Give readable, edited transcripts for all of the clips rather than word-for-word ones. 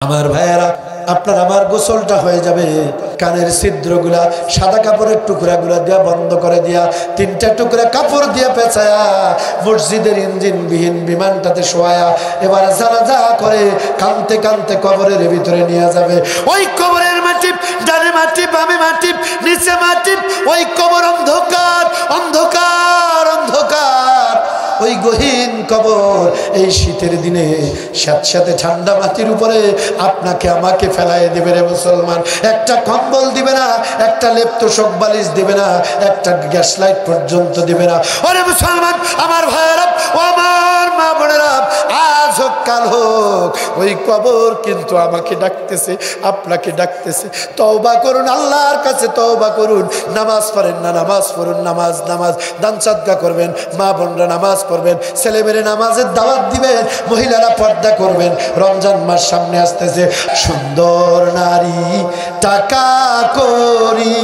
আমার ভাইয়েরা, আপনার আমার গোসলটা হয়ে যাবে, কানের ছিদ্রগুলা সাদা কাপড়ের টুকরাগুলা দিয়া বন্ধ করে দিয়া 3টা টুকরা কাপড় দিয়া পেঁচায়া মসজিদের ইঞ্জিনবিহীন বিমানটাতে শোয়া এবার জানাজা করে কানতে কানতে কবরের ভিতরে নিয়ে যাবে। ওই কবরের মাটি, ডানে মাটি বামে মাটি নিচে মাটি, ওই কবর অন্ধকার অন্ধকার অন্ধকার, ওই গহীন কবর। এই শীতের দিনে সাথে ঠান্ডা মাটির উপরে আপনাকে আমাকে ফেলাই দিবে রে মুসলমান। একটা কম্বল দিবে না, একটা লেপ তোশক বালিশ দিবে না, একটা গ্যাস লাইট পর্যন্ত দিবে না। ওরে মুসলমান, আমার ভাইয়েরা, ও আমার মা বোনেরা, আজ হোক কাল হোক ওই কবর কিন্তু আমাকে ডাকতেছে, আপনাকে ডাকতেছে। তওবা করুন, আল্লাহর কাছে তওবা করুন। নামাজ পড়েন না, নামাজ পড়ুন। নামাজ নামাজ দান সাদকা করবেন, মা বোনরা নামাজ পড়বেন, ছেলে মেয়ে নামাজের দাওয়াত দিবেন, মহিলারা পর্দা করবেন। রমজান মাস সামনে আসতেছে। সুন্দর নারী টাকা করি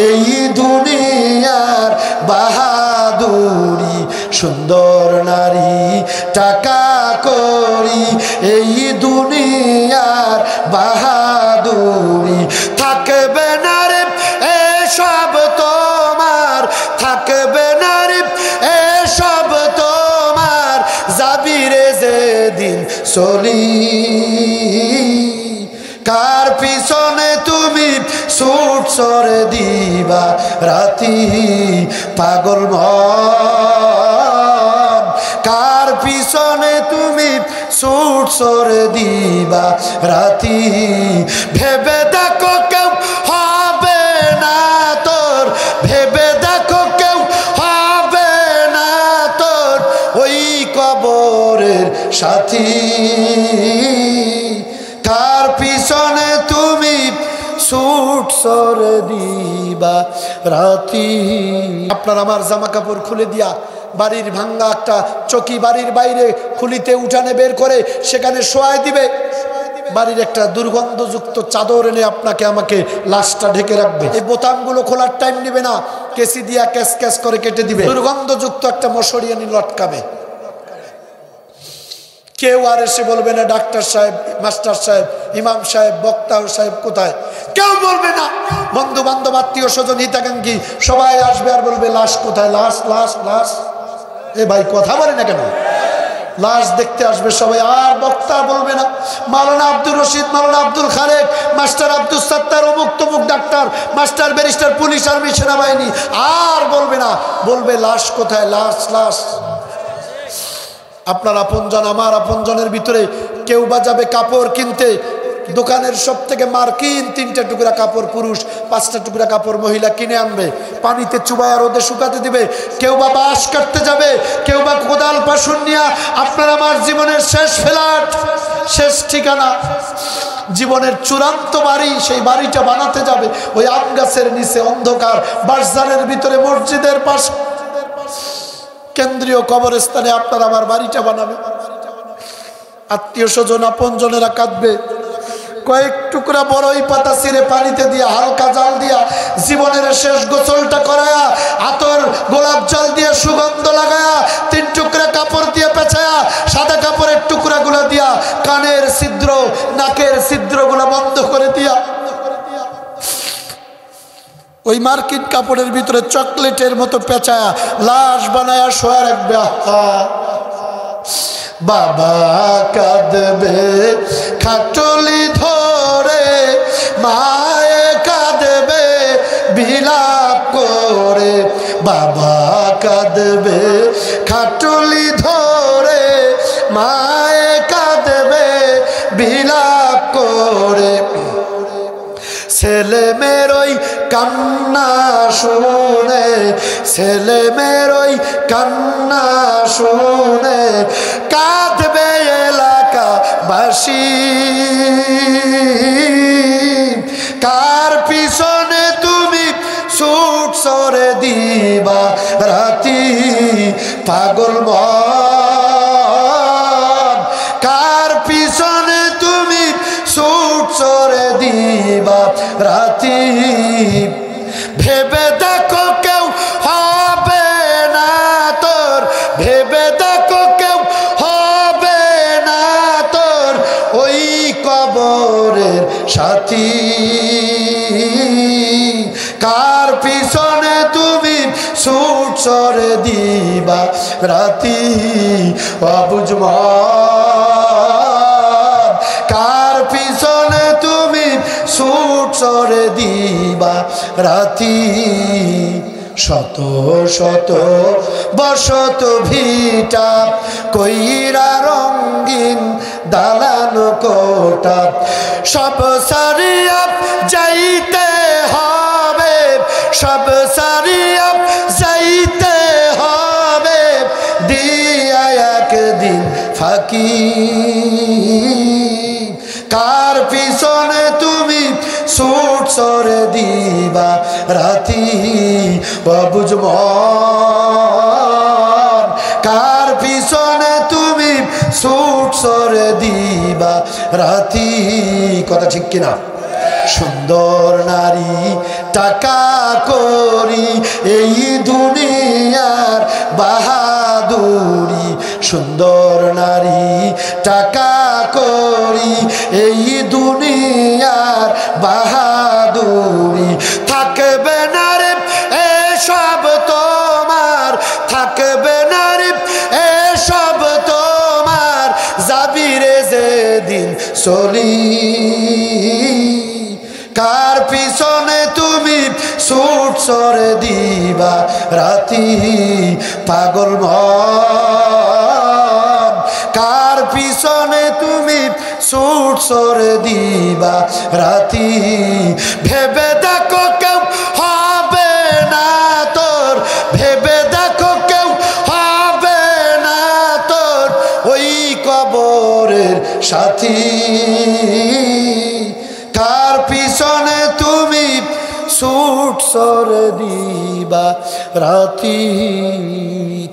এই দুনিয়ার বাহাদুরি, সুন্দর নারী টাকা করি এই দুনিয়ার বাহাদুরি, থাকবে না রে এসব তোমার, থাকবে না রে এসব তোমার, যাবি রে যেদিন চলি। কার পিছনে তুমি ছুট সরে দিবা রাতি পাগল মন, কার পিছনে তুমি ছুট সরে দিবা রাতি। ভেবে দেখো কেউ হবে না তোর, ভেবে দেখো কেউ হবে না তোর ওই কবরের সাথী। কার পিছনে তুমি ছুট সরে দিবা রাতি। আপনার আমার জামা কাপড় খুলে দিয়া বাড়ির ভাঙ্গা একটা চকি বাড়ির বাইরে খুলিতে উঠানে বের করে সেখানে শোয়াই দিবে। বাড়ির একটা দুর্গন্ধযুক্ত চাদর এনে আপনাকে আমাকে লাশটা ঢেকে রাখবে। এই বোতামগুলো খোলার টাইম নেবে না, কেসি দিয়া ক্যাস ক্যাস করে কেটে দিবে। দুর্গন্ধযুক্ত একটা মশারি এনে লটকাবে। কেউ আর এসে বলবে না ডাক্তার সাহেব, মাস্টার সাহেব, ইমাম সাহেব, বক্তা সাহেব কোথায়, কেউ বলবে না। বন্ধু বান্ধব আত্মীয় স্বজন হিতাকাঙ্ক্ষী সবাই আসবে আর বলবে লাশ কোথায়, লাশ লাশ লাশ। এ ভাই কথা বলে না কেন? লাশ দেখতে আসবে সবাই, আর বক্তা বলবে না মাওলানা আব্দুর রশিদ, মাওলানা আব্দুল খালেক, মাস্টার আব্দুল সত্তার, অমুক তমুক doctor, master barrister, police, army, সেনাবাহিনী, আর বলবে না, বলবে লাশ কোথায়, লাশ লাশ। আপনার আপনজন আমার আপনজনের ভিতরে কেউ বা যাবে কাপড় কিনতে, দোকানের সব থেকে মার্কিন 3টা টুকরা কাপড় পুরুষ, 5টা টুকরা কাপড় মহিলা কিনে আনবে, পানিতে চুবায়া রোদে শুকাতে দিবে। কেউ বা বাঁশ কাটতে যাবে, কেউ বা কোদাল পাশুন নিয়া আপনার আমার জীবনের শেষ ফ্ল্যাট, শেষ ঠিকানা, জীবনের চূড়ান্ত বাড়ি, সেই বাড়িটা বানাতে যাবে ওই আম গাছের নিচে অন্ধকার বাসজানের ভিতরে মসজিদের পাশে কেন্দ্রীয় কবরস্থানে আপনার আমার বাড়িটা বানাবে। আত্মীয় স্বজন আপনজনেরা কাঁদবে। কয়েক টুকরা বড়ই পাতা ছিঁড়ে পানিতে দিয়া হালকা জাল দিয়া জীবনের শেষ গোসলটা করায়া, আতর গোলাপ জল দিয়ে সুগন্ধ লাগায়া, 3 টুকরা কাপড় দিয়ে পেঁচায়া, সাদা কাপড়ের টুকরাগুলা দিয়া কানের ছিদ্র নাকের ছিদ্রগুলা বন্ধ করে দিয়া ওই মার্কিন কাপড়ের ভিতরে চকলেটের মতো পেঁচায়া লাশ বানায়া শোয়া রাখবে। বাবা কাঁদবে খাটুলি ধরে, মায়ে কাঁদবে বিলাপ করে, বাবা কাঁদবে খাটুলি ধরে, মায়ে কাঁদবে বিলাপ করে। ছেলে মেয়েরই কান্না শুনে, ছেলে মেয়েরই কান্না শুনে কাঁদবে এলাকাবাসী। কার পিছনে তুমি ছুট সরে দিবা রাতি পাগল মন, কার পিছনে তুমি ছুট সরে দিবা রাতি। ভেবে দেখো কেউ হবে না তোর, ভেবে দেখো কেউ হবে না তোর ওই কবর কবরের সাথী কার পিছনে তুমি ছুট চড়ে দিবা রাতি অবুঝমান কার পিছনে তুমি ছুট চড়ে দিবা রাতি শত শত বসত ভিটা কইরা রঙিন দালান কোটা সব সারিয়া যাইতে হবে সব সারিয়া যাইতে হবে দিয়া একদিন ফাঁকি কার পিছনে তুমি ছুট চড়ে দিবা রাতি অবুঝমান কার পিছনে তুমি ছুট চড়ে দিবা রাতি কথা ঠিক কিনা সুন্দর নারী টাকা করি এই দুনিয়ার বাহাদুরি সুন্দর নারী টাকা করি এই দুনিয়ার বাহাদুরি থাকবে না রে এসব তোমার থাকবে না রে এসব তোমার যাবি রে যেদিন চলি কার পিছনে তুমি ছুট চড়ে দিবা রাতি পাগল মন কার পিছনে তুমি ছুট চড়ে দিবা রাতি ভেবে দেখো কেউ হবে না তোর ভেবে দেখো কেউ হবে না তোর ওই কবরের সাথী কার পিছনে তুমি ছুট চড়ে দিবা রাতি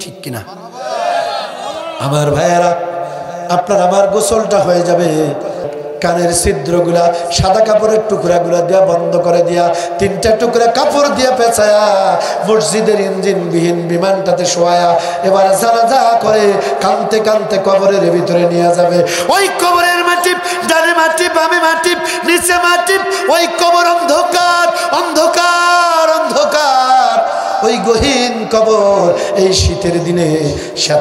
ঠিক কিনা আমার ভাইয়েরা আপনার আমার গোসলটা হয়ে যাবে কানের ছিদ্রগুলা সাদা কাপড়ের টুকরাগুলা দিয়া বন্ধ করে দিয়া তিনটা টুকরা কাপড় দিয়া পেঁচায়া মসজিদের ইঞ্জিন বিহীন বিমানটাতে শোয়া এবার জানাজা করে কানতে কানতে কবরের ভিতরে নিয়ে যাবে ওই কবরের মাটি ডানে মাটি বামে মাটি নিচে মাটি ওই কবর অন্ধকার অন্ধকার অন্ধকার ওই গহীন কবর এই শীতের দিনে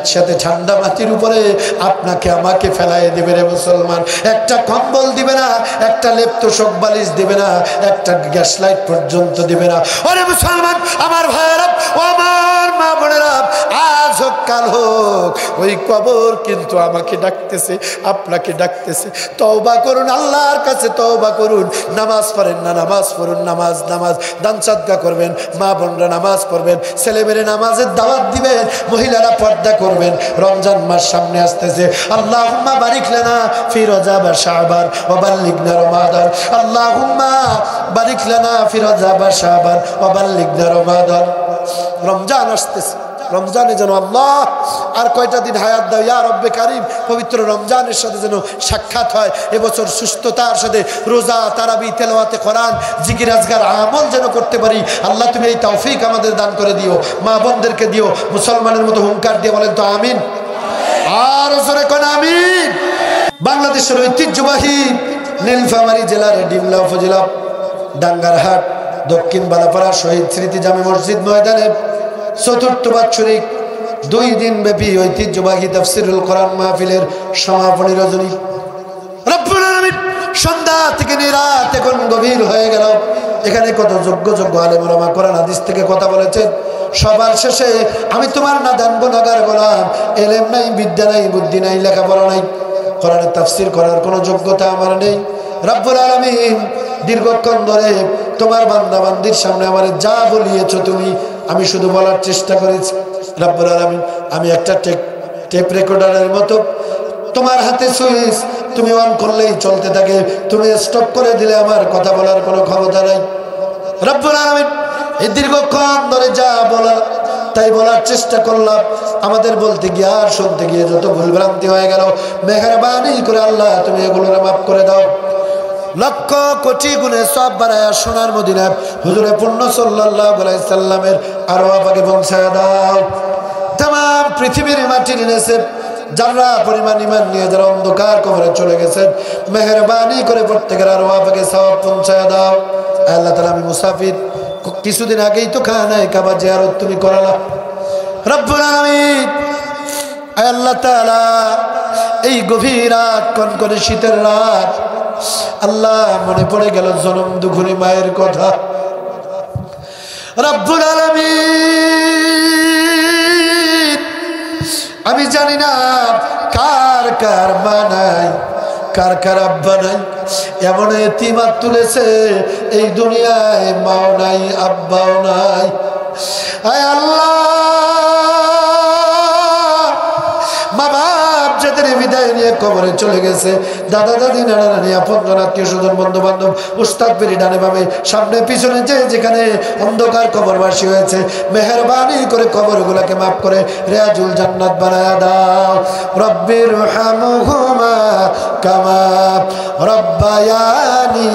সাথে ঠান্ডা মাটির উপরে আপনাকে আমাকে ফেলায় দেবে রে মুসলমান একটা কম্বল দিবে না একটা লেপ তোষক বালিশ দিবে না একটা গ্যাস লাইট পর্যন্ত দিবে না ওরে মুসলমান আমার ভাইয়েরা ও আমার মা বোনেরা আজ হোক কাল হোক ওই কবর কিন্তু আমাকে ডাকতেছে আপনাকে ডাকতেছে তওবা করুন আল্লাহর কাছে তওবা করুন নামাজ পড়েন না নামাজ পড়ুন নামাজ নামাজ দান সাদকা করবেন মা বোনরা নামাজ পড়বেন ছেলেমেয়েরা নামাজের দাওয়াত দিবেন মহিলারা পর্দা করবেন রমজান মাস সামনে আসতেছে আল্লাহুম্মা বারিক লানা ফি রজব ওয়া শাবান ওয়া বাল্লিগনা রমাদান আল্লাহুম্মা বারিক লানা ফি রজব ওয়া শাবান ওয়া বাল্লিগনা রমাদান রমজান আসতেছে রমজানে যেন আল্লাহ আর কয়টা দিন হায়াত দাও ইয়া রব্বে কারীম পবিত্র রমজানের সাথে যেন সাক্ষাৎ হয় এবছর সুস্থতার সাথে রোজা তারাবি তেলাওয়াতে কোরআন জিকির আজকার আমল যেন করতে পারি আল্লাহ তুমি এই তৌফিক আমাদের দান করে দিও মা বোনদেরকে দিও মুসলমানের মতো হুঙ্কার দিয়ে বলেন তো আমিন আর জোরে কোন আমিন বাংলাদেশের ঐতিহ্যবাহী নীলফামারী জেলার ডিমলা উপজেলা ডাঙ্গারহাট দক্ষিণ বালাপাড়া শহীদ স্মৃতি জামে মসজিদ ময়দানে চতুর্থ বাৎসরিক 2 দিন ব্যাপী ঐতিহ্যবাহী তাফসীরুল কোরআন মাহফিলের সমাপনী রজনী রব্বুল আলামিন সন্ধ্যা থেকে রাত এখন গভীর হয়ে গেল এখানে কত যোগ্য আলেম ওলামা কোরআন হাদিস থেকে কথা বলেছেন সবার শেষে আমি তোমার নাদান গুনাহগার গোলাম ইলম নাই বিদ্যা নাই বুদ্ধি নাই লেখাপড়া নাই কোরআনের তাফসীর করার কোনো যোগ্যতা আমার নেই রব্বুল আলামিন দীর্ঘক্ষণ ধরে তোমার বান্দা বান্দির সামনে আমারে যা বলিয়েছো তুমি আমি শুধু বলার চেষ্টা করেছি রব্বুল আলামিন আমি একটা টেপ রেকর্ডারের মতো তোমার হাতে সুইচ তুমি অন করলেই চলতে থাকে তুমি স্টপ করে দিলে আমার কথা বলার কোনো ক্ষমতা নাই রব্বুল আলামিন এই দীর্ঘক্ষণ ধরে যা বলা তাই বলার চেষ্টা করলাম আমাদের বলতে গিয়ে আর শুনতে গিয়ে যত ভুলভ্রান্তি হয়ে গেল মেহেরবানি করে আল্লাহ তুমি এগুলোর মাফ করে দাও লক্ষ কোটি গুণে সব বাড়ায়া সোনার মদিনা হুজুরে পূর্ণ সাল্লাল্লাহু আলাইহি সাল্লামের আরওয়া পাকে পৌঁছায় দাও तमाम পৃথিবীর মাটির নিচে যারা পরিমাণ ঈমান নিয়ে যারা অন্ধকার কবরে চলে গেছেন মেহেরবানি করে প্রত্যেকের আরওয়াহ পাকে সওয়াব পৌঁছায় দাও। আল্লাহ তাআলা আমি মুসাফির, কিছুদিন আগেই তো খানায়ে কাবা জিয়ারত তুমি করালা রব্বুল আলামিন। আল্লাহ তাআলা এই গভীর রাত কনকনে শীতের রাত আল্লাহ মনে পড়ে গেল জনম দুঃখী মায়ের কথা। রব্বুল আলামিন আমি জানি না কার কার মা নাই, কার কার আব্বা নাই, এমন এতিমাত তুলেছে এই দুনিয়ায় মাও নাই আব্বাও নাই। আয় আল্লাহ মা বাপ যাদের বিদায় নিয়ে কবরে চলে গেছে, দাদা দাদি নানা নানি আপনজন আত্মীয় স্বজন বন্ধু বান্ধব উস্তাদ পেরি ডানে বামে সামনে পিছনে যে যেখানে অন্ধকার কবরবাসী হয়েছে মেহেরবানি করে কবরগুলোকে মাফ করে রিয়াজুল জান্নাত বানায়া দাও। রব্বির হামহুমা কামা রব্বায়ানি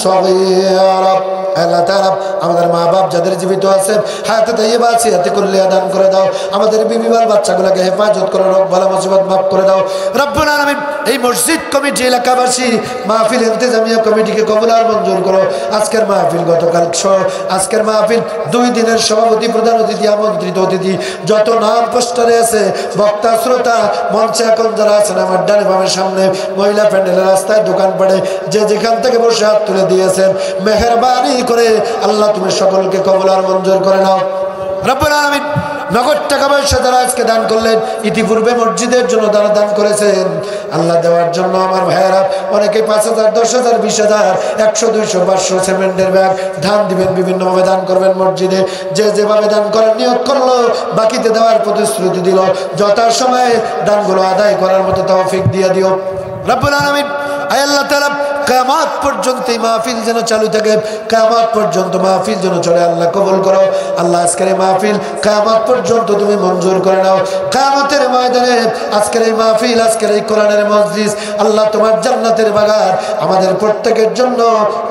সগীরা। আল্লাহ তাআলা আমাদের মা বাপ যাদের জীবিত আছে হায়াতে তাইয়্যিবা আছে হাতে কুল্লিয়া দান করে দাও। আমাদের বিবি বাল বাচ্চাগুলোকে হেফাজত করো, রোগ বালা মুসিবত মাফ করে দাও রব্বুল আলামিন। এই মসজিদ কমিটি এলাকাবাসী মাহফিল ইন্তেজামিয়া কমিটিকে কবুল আর মঞ্জুর করো। আজকের মাহফিল গতকাল আজকের মাহফিল 2 দিনের সভাপতি প্রধান অতিথি আমন্ত্রিত অতিথি যত নাম পোস্টারে আছে বক্তা শ্রোতা মঞ্চে এখন যারা আছেন আমার ডানে বামের সামনে মহিলা প্যান্ডেলের রাস্তায় দোকান পড়ে যে যেখান থেকে বসে হাত তুলে দিয়েছেন মেহেরবানি করে আল্লাহ তুমি সকলকে কবুল আর মঞ্জুর করে নাও রব্বুল আলামিন। নগদ টাকা পয়সা যারা আজকে দান করলেন, ইতিপূর্বে মসজিদের জন্য যারা দান করেছেন আল্লাহ দেওয়ার জন্য আমার ভাইয়েরা অনেকে 5,000 10,000 20,000 100 200 500 সিমেন্টের ব্যাগ ধান দিবেন, বিভিন্নভাবে দান করবেন মসজিদে। যে যেভাবে দান করার নিয়ত করলো বাকিতে দেওয়ার প্রতিশ্রুতি দিল, যথাসময়ে দানগুলো আদায় করার মতো তৌফিক দিয়ে দিও রব্বুল আলামিন। আয় আল্লাহ তাআলা কিয়ামত পর্যন্ত এই মাহফিল যেন চালু থাকে, কিয়ামত পর্যন্ত মাহফিল যেন চলে আল্লাহ কবুল করো। আল্লাহ আজকের এই মাহফিল কিয়ামত পর্যন্ত তুমি মঞ্জুর করে নাও। কিয়ামতের ময়দানে আজকের এই মাহফিল আজকের এই কোরআনের মজলিস আল্লাহ তোমার জান্নাতের বাগান আমাদের প্রত্যেকের জন্য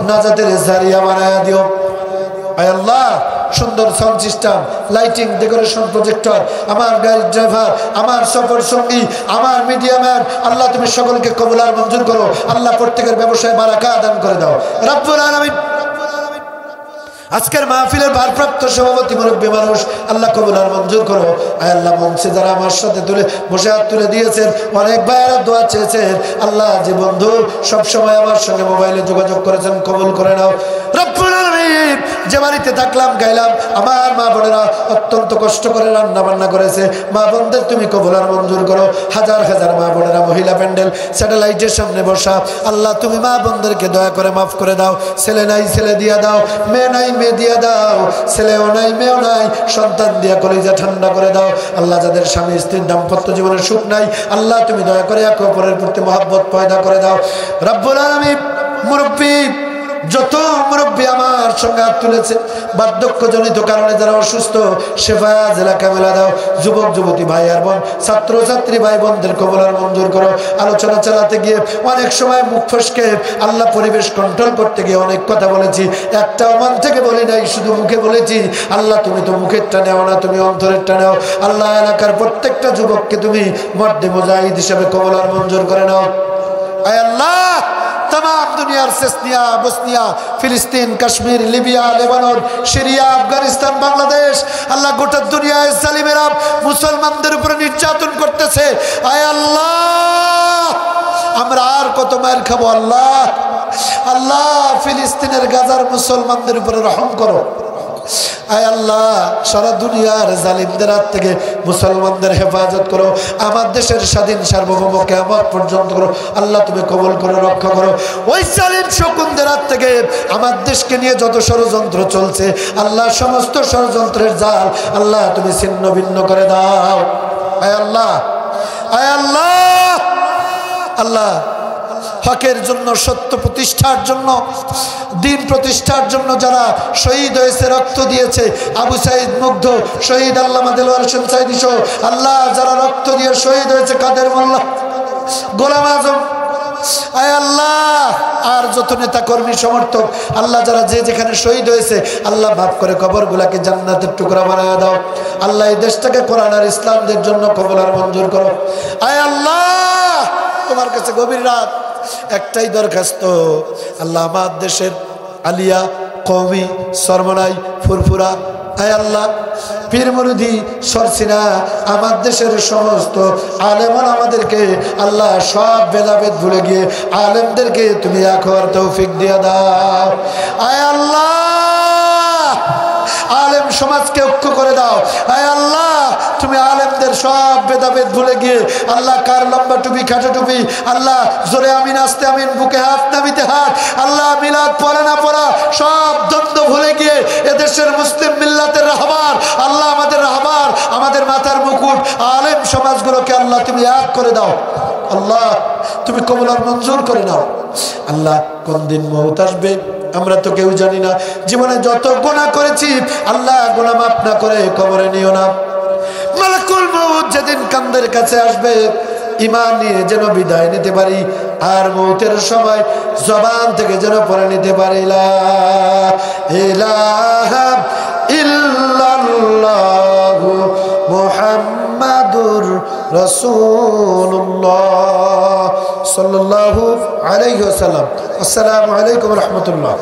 নাজাতের জারিয়া বানায়া দিও। আয় আল্লাহ সুন্দর sound system, lighting, decoration, projector, আমার গাড়ির ড্রাইভার, আমার সফর সঙ্গী, আমার মিডিয়া ম্যান আল্লাহ তুমি সকলকে কবুল আর মঞ্জুর করো। আল্লাহ প্রত্যেকের ব্যবসায় বারাকা দান করে দাও রব্বুল আলামিন। আজকের মাহফিলের ভারপ্রাপ্ত সভাপতি মুরব্বী মানুষ আল্লাহ কবুল আর মঞ্জুর করো। আয় আল্লাহ মঞ্চে যারা আমার সাথে তুলে বসে হাত তুলে দিয়েছেন, অনেক ভাইয়েরা দোয়া চেয়েছেন, আল্লাহ যে বন্ধু সবসময় আমার সঙ্গে মোবাইলে যোগাযোগ করেছেন কবুল করে নাও রব্বুল আলামিন। যে বাড়িতে থাকলাম গাইলাম আমার মা বোনেরা অত্যন্ত কষ্ট করে রান্না বান্না করেছে, মা বোনদের তুমি কবুল আর মঞ্জুর করো। হাজার হাজার মা বোনেরা মহিলা প্যান্ডেল স্যাটেলাইটের সামনে বসা আল্লাহ তুমি মা বোনদেরকে দয়া করে মাফ করে দাও। ছেলে নাই ছেলে দিয়া দাও, মেয়ে নাই মেয়ে দিয়া দাও, ছেলেও নাই মেয়েও নাই, সন্তান দিয়া কলিজা ঠান্ডা করে দাও আল্লাহ। যাদের স্বামী স্ত্রীর দাম্পত্য জীবনের সুখ নাই আল্লাহ তুমি দয়া করে একে অপরের প্রতি মহব্বত পয়দা করে দাও রব্বুল আলামিন। মুরব্বী যত মুরব্বী আমার সঙ্গে হাত তুলেছে বার্ধক্যজনিত কারণে যারা অসুস্থ শেফায়া জেলা কামেলা দাও। যুবক যুবতী ভাই আর বোন, ছাত্র ছাত্রী ভাই বোনদের কবুল আর মঞ্জুর করো। আলোচনা চালাতে গিয়ে অনেক সময় মুখ ফসকে আল্লাহ পরিবেশ কন্ট্রোল করতে গিয়ে অনেক কথা বলেছি, একটাও মন থেকে বলি নাই, শুধু মুখে বলেছি। আল্লাহ তুমি তো মুখেরটা নেও না, তুমি অন্তরেরটা নেও আল্লাহ। এলাকার প্রত্যেকটা যুবককে তুমি মর্দে মুজাহিদ হিসেবে কবুল আর মঞ্জুর করে নাও। আয় আল্লাহ तमाम दुनिया सेस्निया बोस्निया फिलिस्तीन कश्मीर लिबिया लेबानन सीरिया अफगानिस्तान बांग्लादेश अल्लाह गोटा दुनिया जालिमेरा मुसलमानদের উপর নির্যাতন করতেছে। আয় আল্লাহ আমরা আর কত মার খাবো আল্লাহ। আল্লাহ ফিলিস্তিনের গাজার মুসলমানদের উপর রহম করো। আয় আল্লাহ সারা দুনিয়ার জালিমদের হাত থেকে মুসলমানদের হেফাজত করো। আমার দেশের স্বাধীন সার্বভৌম কিয়ামত পর্যন্ত করো আল্লাহ তুমি কবুল করে রক্ষা করো। ওই জালিম শকুনদের হাত থেকে আমার দেশকে নিয়ে যত ষড়যন্ত্র চলছে আল্লাহ সমস্ত ষড়যন্ত্রের জাল আল্লাহ তুমি ছিন্ন ভিন্ন করে দাও। আয় আল্লাহ, আয় আল্লাহ, আল্লাহ হকের জন্য সত্য প্রতিষ্ঠার জন্য দিন প্রতিষ্ঠার জন্য যারা শহীদ হয়েছে রক্ত দিয়েছে, আবু সাইদ মুগ্ধ শহীদ আল্লামা দেলোয়ার হোসেন সাইদি সহ আল্লাহ যারা রক্ত দিয়ে শহীদ হয়েছে, কাদের মোল্লা, গোলাম আজম আয় আল্লাহ আর যত নেতা কর্মী সমর্থক আল্লাহ যারা যে যেখানে শহীদ হয়েছে আল্লাহ মাফ করে কবরগুলাকে জান্নাতের টুকরা বানায় দাও। আল্লাহ এই দেশটাকে কোরআন আর ইসলামদের জন্য কবুল আর মঞ্জুর করো। আয় আল্লাহ তোমার কাছে গভীর রাত একটাই দরখাস্ত, আল্লাহ আমার দেশের আলিয়া কওমি সরমনাই ফুরফুরা, আয় আল্লাহ পীর মুরিদি সরসিনা আমার দেশের সমস্ত আলেমন আমাদেরকে আল্লাহ সব ভেদাভেদ ভুলে গিয়ে আলেমদেরকে তুমি এক হওয়ার তৌফিক দিয়ে দাও। আয় আল্লাহ আলেম সমাজকে ঐক্য করে দাও। আয় আল্লাহ তুমি আলেমদের সব ভেদাভেদ ভুলে গিয়ে আল্লাহ কার লম্বা টুপি খাটো টুপি আল্লাহ জোরে আমিন আস্তে আমিন বুকে হাত নামিতে হাত আল্লাহ মিলাদ পড়ে না পড়া সব দ্বন্দ্ব ভুলে গিয়ে এদেশের মুসলিম মিল্লাতের রাহবার আল্লাহ আমাদের রাহবার আমাদের মাথার মুকুট আলেম সমাজগুলোকে আল্লাহ তুমি এক করে দাও। আল্লাহ তুমি কবুল আর মঞ্জুর করে নাও। আল্লাহ কোন দিন মউত আসবে আমরা তো কেউ জানি না। জীবনে যত গুনাহ করেছি আল্লাহ গুনাহ মাফ না করে কবরে নিও না। মালাকুল মউত যেদিন কান্দের কাছে আসবে ঈমান নিয়ে যেন বিদায় নিতে পারি আর মউতের সময় জবান থেকে যেন পড়ে নিতে পারি লা ইলাহা ইল্লাল্লাহু মুহাম্মাদুর রাসূলুল্লাহ সাল্লাল্লাহু আলাইহি ওয়াসাল্লাম। আসসালামু আলাইকুম ওয়া রাহমাতুল্লাহ।